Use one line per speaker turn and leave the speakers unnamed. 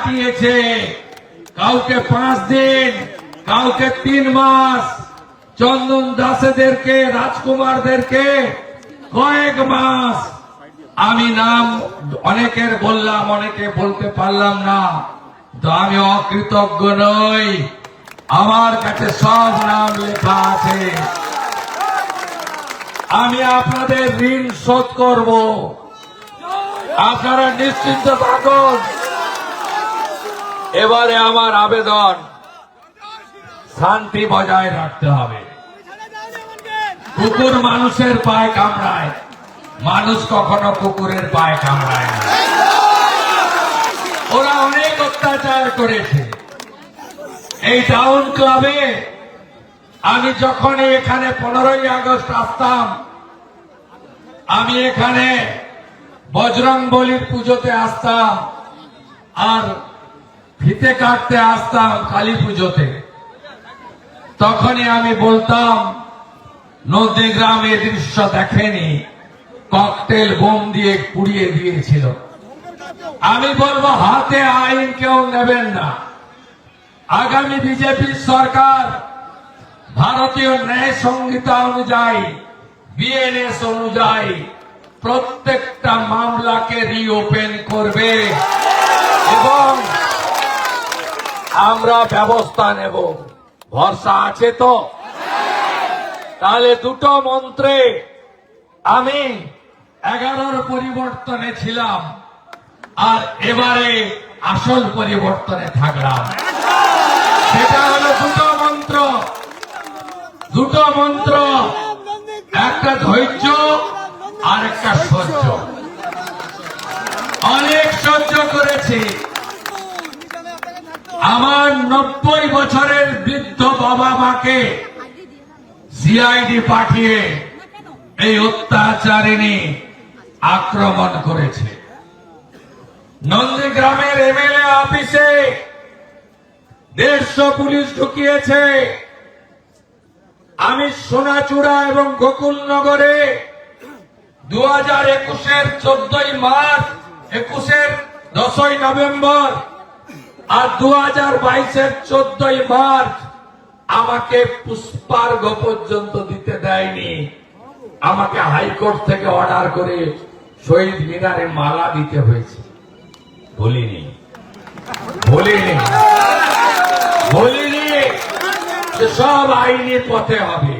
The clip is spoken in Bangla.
কাটিয়েছে, কাউকে 5 দিন, কাউকে 3 মাস, চন্দন দাসেদেরকে, রাজকুমারদেরকে কয়েক মাস। আমি নাম অনেকের বললাম, অনেকে বলতে পারলাম না, তো আমি অকৃতজ্ঞ নই। আমার কাছে সব নাম লেখা আছে। আমি আপনাদের ঋণ শোধ করব, আপনারা নিশ্চিন্ত থাকুন। এবারে আমার আবেদন, শান্তি বজায় রাখতে হবে। কুকুর মানুষের পায়ে কামড়ায়, মানুষ কখনো কুকুরের পায়ে কামড়ায় না। ওরা অনেক অত্যাচার করেছে। এই টাউন ক্লাবে আমি যখন এখানে 15ই আগস্ট আসতাম, আমি এখানে বজরংবলীর পুজোতে আসতাম আর ফিতে কাটতে আসতাম কালী পুজোতে। তখনই আমি বলতাম, নন্দীগ্রাম এই দৃশ্য দেখেনি, ককটেল বোম দিয়ে পুড়িয়ে দিয়েছিল। আমি বলবো, হাতে আইন কেউ নেবেন না। আগামী বিজেপি সরকার ভারতীয় ন্যায় সংহিতা অনুযায়ী, বিএনএস অনুযায়ী প্রত্যেকটা মামলাকে রিওপেন করবে এবং আমরা ব্যবস্থা নেব। ভরসা আছে তো? তাহলে দুটো মন্ত্রে আমি 11র পরিবর্তনে ছিলাম আর এবারে আসল পরিবর্তনে থাকলাম। সেটা হলো দুটো মন্ত্র, একটা ধৈর্য আর একটা সহ্য। অনেক সহ্য করেছি। আমার 90 বছরের বৃদ্ধ বাবা মাকে সিআইডি পাঠিয়ে এই অত্যাচারিণী আক্রমণ করেছে। নন্দীগ্রামের এমএলএ অফিসে 150 পুলিশ ঢুকিয়েছে। আমি সোনাচূড়া এবং গোকুলনগরে 2021-এর 14ই মার্চ, 21-এর 10ই নভেম্বর আর 2022-এর 14ই মার্চ আমাকে পুষ্পার্ঘ পর্যন্ত দিতে দেয়নি। আমাকে হাইকোর্ট থেকে অর্ডার করে শহীদ মিনারে মালা দিতে হয়েছে। বলিনি যে সব আইনি পথে হবে।